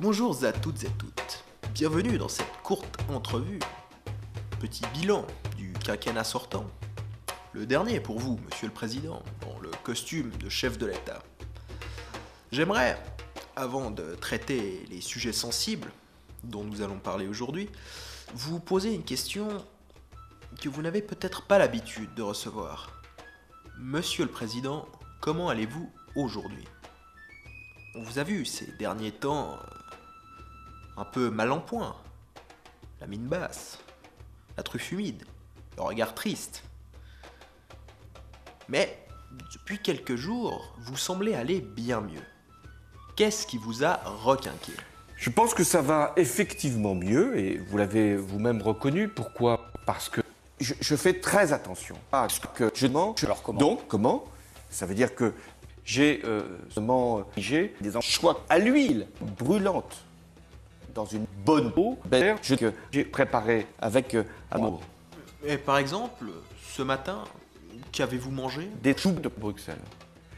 Bonjour à toutes et toutes, bienvenue dans cette courte entrevue. Petit bilan du quinquennat sortant. Le dernier pour vous, Monsieur le Président, dans le costume de chef de l'État. J'aimerais, avant de traiter les sujets sensibles dont nous allons parler aujourd'hui, vous poser une question que vous n'avez peut-être pas l'habitude de recevoir. Monsieur le Président, comment allez-vous aujourd'hui ? On vous a vu ces derniers temps un peu mal en point, la mine basse, la truffe humide, le regard triste. Mais depuis quelques jours, vous semblez aller bien mieux. Qu'est-ce qui vous a requinqué ? Je pense que ça va effectivement mieux et vous l'avez vous-même reconnu. Pourquoi ? Parce que je fais très attention à ce que je mange. Alors comment ? Donc, comment ? Ça veut dire que j'ai des anchois à l'huile brûlante dans une bonne eau que j'ai préparé avec amour. Et par exemple, ce matin, qu'avez-vous mangé ? Des choux de Bruxelles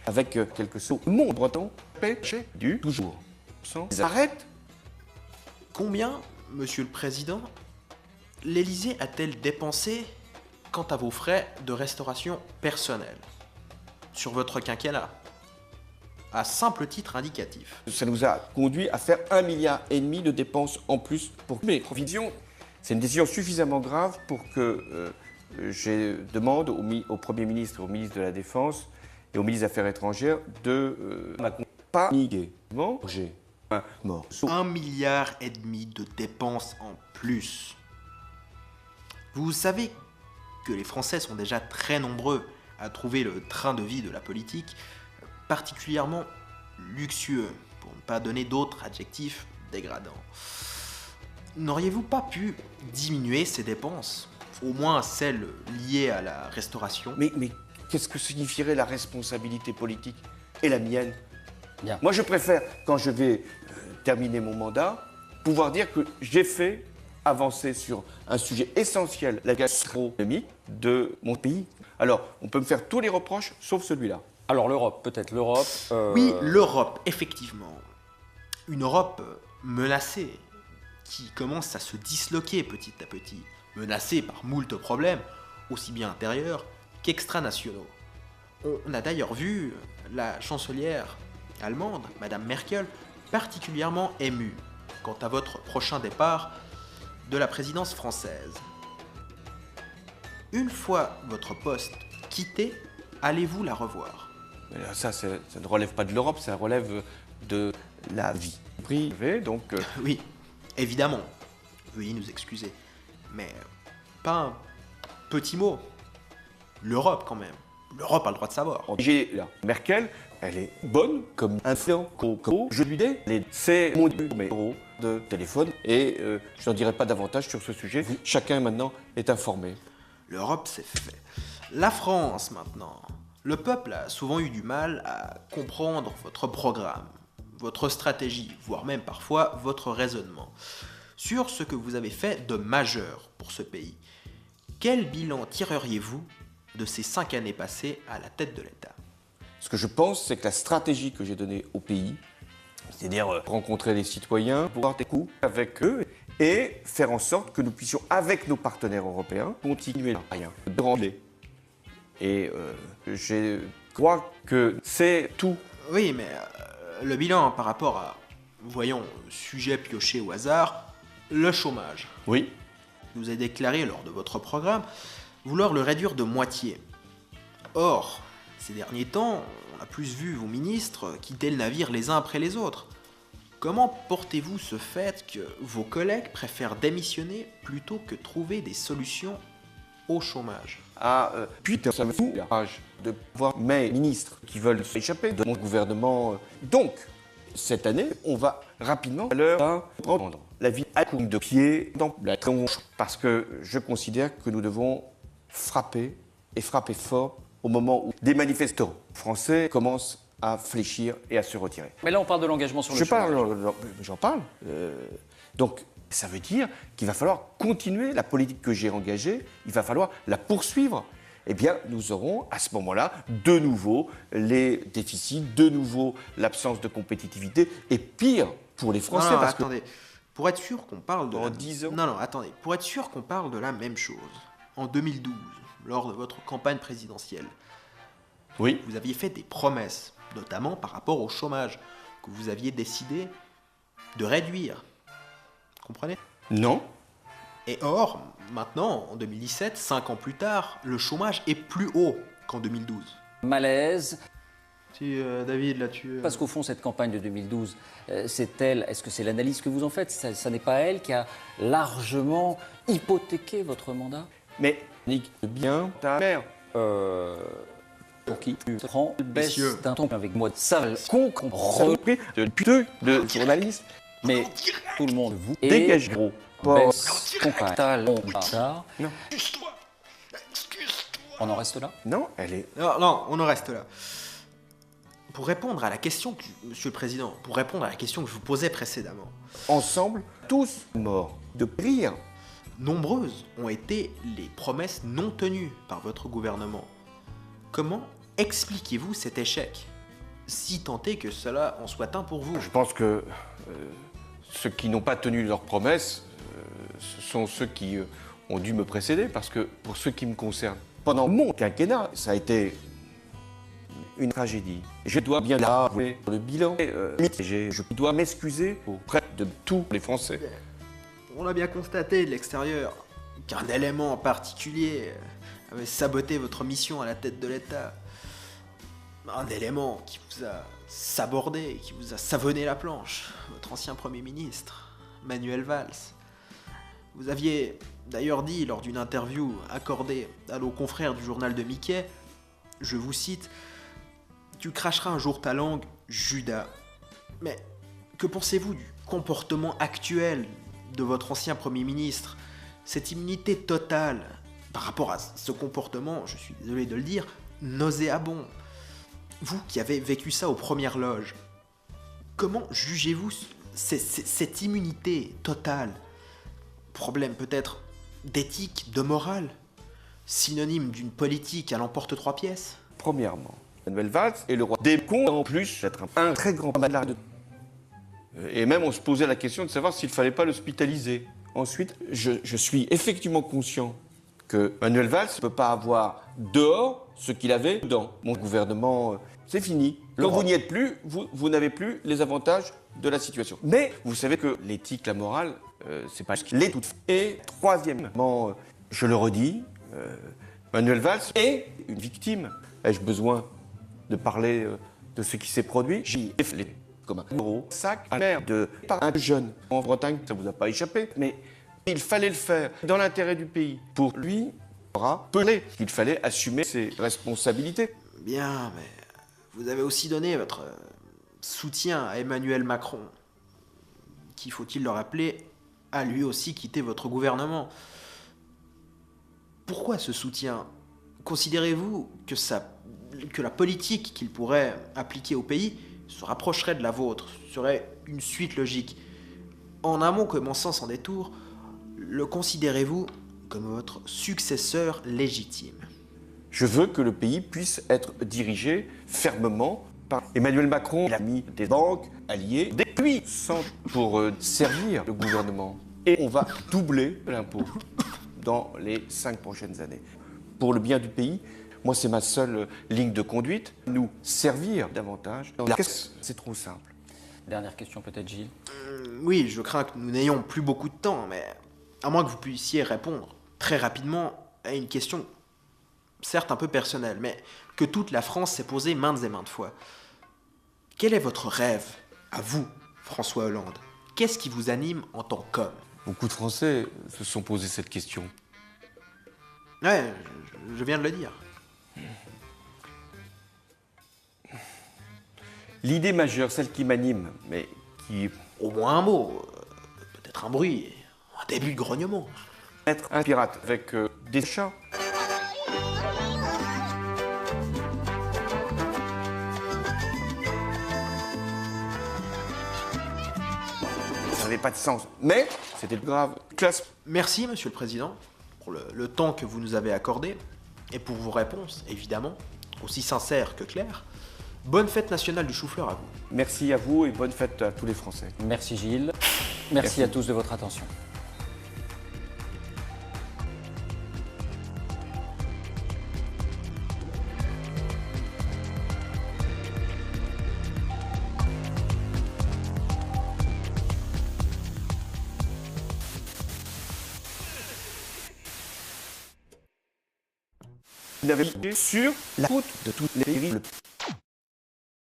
avec quelques sauts mon breton pêché du toujours sans arrête. Combien, Monsieur le Président, l'Élysée a-t-elle dépensé quant à vos frais de restauration personnels sur votre quinquennat ? À simple titre indicatif. Ça nous a conduit à faire 1,5 milliard de dépenses en plus pour mes provisions. C'est une décision suffisamment grave pour que je demande au Premier ministre, au ministre de la Défense et au ministre des Affaires étrangères de pas nier. Manger un mort. 1,5 milliard de dépenses en plus. Vous savez que les Français sont déjà très nombreux à trouver le train de vie de la politique particulièrement luxueux, pour ne pas donner d'autres adjectifs dégradants. N'auriez-vous pas pu diminuer ces dépenses, au moins celles liées à la restauration ? Mais qu'est-ce que signifierait la responsabilité politique et la mienne ? Bien. Moi, je préfère, quand je vais terminer mon mandat, pouvoir dire que j'ai fait avancer sur un sujet essentiel, la gastronomie de mon pays. Alors, on peut me faire tous les reproches, sauf celui-là. Alors l'Europe, peut-être l'Europe. Oui, l'Europe, effectivement. Une Europe menacée, qui commence à se disloquer petit à petit, menacée par moult problèmes, aussi bien intérieurs qu'extranationaux. On a d'ailleurs vu la chancelière allemande, Madame Merkel, particulièrement émue quant à votre prochain départ de la présidence française. Une fois votre poste quitté, allez-vous la revoir ? Ça ne relève pas de l'Europe, ça relève de la vie privée, donc... Oui, évidemment. Veuillez nous excuser. Mais pas un petit mot. L'Europe, quand même. L'Europe a le droit de savoir. J'ai là, Merkel, elle est bonne comme un séant coco. Je lui dis, c'est mon numéro de téléphone et je n'en dirai pas davantage sur ce sujet. Chacun maintenant est informé. L'Europe, c'est fait. La France, maintenant. Le peuple a souvent eu du mal à comprendre votre programme, votre stratégie, voire même parfois votre raisonnement, sur ce que vous avez fait de majeur pour ce pays. Quel bilan tireriez-vous de ces 5 années passées à la tête de l'État ? Ce que je pense, c'est que la stratégie que j'ai donnée au pays, c'est-à-dire rencontrer les citoyens, pouvoir des coups avec eux et faire en sorte que nous puissions, avec nos partenaires européens, continuer à rien, de rendre. Et je crois que c'est tout. Oui, mais le bilan par rapport à, voyons, sujet pioché au hasard, le chômage. Oui. Vous avez déclaré lors de votre programme vouloir le réduire de moitié. Or, ces derniers temps, on a plus vu vos ministres quitter le navire les uns après les autres. Comment portez-vous ce fait que vos collègues préfèrent démissionner plutôt que trouver des solutions au chômage ? Puis ça me fout de voir mes ministres qui veulent s'échapper de mon gouvernement. Donc, cette année, on va rapidement leur prendre la vie à coups de pied dans la tronche parce que je considère que nous devons frapper et frapper fort au moment où des manifestants français commencent à fléchir et à se retirer. Mais là, on parle de l'engagement sur le chômage. J'en parle. Donc, ça veut dire qu'il va falloir continuer la politique que j'ai engagée, il va falloir la poursuivre. eh bien, nous aurons à ce moment-là de nouveau les déficits, de nouveau l'absence de compétitivité, et pire pour les Français. Non, parce attendez. Pour être sûr qu'on parle de... Dans 10 ans. Non, attendez. Pour être sûr qu'on parle de la même chose, en 2012, lors de votre campagne présidentielle, Oui. vous aviez fait des promesses, notamment par rapport au chômage, que vous aviez décidé de réduire. Comprenez? Non. Et or, maintenant, en 2017, 5 ans plus tard, le chômage est plus haut qu'en 2012. Malaise, Si, David, là-dessus... parce qu'au fond, cette campagne de 2012, c'est elle, est-ce que c'est l'analyse que vous en faites? Ça n'est pas elle qui a largement hypothéqué votre mandat? Mais nique bien ta mère. Pour qui tu prends une baisse Messieurs. d'un ton avec moi de sale con qu'on Repris de puteux de journaliste. mais tout le monde vous Dégage, gros. baisse campagne talon bâtard. Non. On en reste là? Non, elle est. Non, on en reste là. Pour répondre à la question, Monsieur le Président, pour répondre à la question que je vous posais précédemment, Ensemble, tous morts de rire. nombreuses ont été les promesses non tenues par votre gouvernement. Comment expliquez-vous cet échec, si tant est que cela en soit un pour vous? Je pense que ceux qui n'ont pas tenu leurs promesses, ce sont ceux qui ont dû me précéder, parce que pour ceux qui me concernent, pendant mon quinquennat, ça a été une tragédie. Je dois bien avouer le bilan. Je dois m'excuser auprès de tous les Français. On a bien constaté de l'extérieur qu'un élément en particulier avait saboté votre mission à la tête de l'État. Un élément qui vous a sabordé, qui vous a savonné la planche, votre ancien Premier ministre, Manuel Valls. Vous aviez d'ailleurs dit lors d'une interview accordée à nos confrères du journal de Mickey, je vous cite, « Tu cracheras un jour ta langue, Judas. » Mais que pensez-vous du comportement actuel de votre ancien Premier ministre? Cette immunité totale par rapport à ce comportement, je suis désolé de le dire, nauséabond. Vous qui avez vécu ça aux premières loges, comment jugez-vous cette immunité totale? Problème peut-être d'éthique, de morale? Synonyme d'une politique à l'emporte trois pièces? Premièrement, Manuel Valls est le roi des cons, en plus d'être un très grand malade. Et même on se posait la question de savoir s'il ne fallait pas l'hospitaliser. Ensuite, je suis effectivement conscient que Manuel Valls ne peut pas avoir dehors ce qu'il avait dans mon gouvernement. C'est fini. Quand vous n'y êtes plus, vous n'avez plus les avantages de la situation. Mais vous savez que l'éthique, la morale, c'est pas ce qu'il est tout. Et troisièmement, je le redis, Manuel Valls est une victime. Ai-je besoin de parler de ce qui s'est produit? J'y ai fait comme un gros sac à mer de par un jeune en Bretagne, ça vous a pas échappé, mais il fallait le faire dans l'intérêt du pays. Pour lui, rappeler qu'il fallait assumer ses responsabilités. Bien, mais vous avez aussi donné votre soutien à Emmanuel Macron, qui, faut-il le rappeler, a lui aussi quitté votre gouvernement. Pourquoi ce soutien? Considérez-vous que la politique qu'il pourrait appliquer au pays se rapprocherait de la vôtre, serait une suite logique? En amont commençant sans détour, le considérez-vous comme votre successeur légitime? Je veux que le pays puisse être dirigé fermement par Emmanuel Macron, l'ami des banques, alliés, des puissants pour servir le gouvernement. Et on va doubler l'impôt dans les 5 prochaines années. Pour le bien du pays, moi c'est ma seule ligne de conduite, nous servir davantage. C'est trop simple. Dernière question peut-être, Gilles. Oui, je crains que nous n'ayons plus beaucoup de temps, mais à moins que vous puissiez répondre très rapidement à une question, certes un peu personnelle, mais que toute la France s'est posée maintes et maintes fois. Quel est votre rêve, à vous, François Hollande? Qu'est-ce qui vous anime en tant qu'homme? Beaucoup de Français se sont posé cette question. Ouais, je viens de le dire. L'idée majeure, celle qui m'anime, mais qui... Au moins un mot, peut-être un bruit, un début de grognement. Être un pirate avec des chats. Ça n'avait pas de sens, mais c'était grave. Classe. Merci, Monsieur le Président, pour le temps que vous nous avez accordé. Et pour vos réponses, évidemment, aussi sincères que claires, bonne fête nationale du chou-fleur à vous. Merci à vous et bonne fête à tous les Français. Merci Gilles. Merci à tous de votre attention. Vous n'avez sur la route de toutes les périls.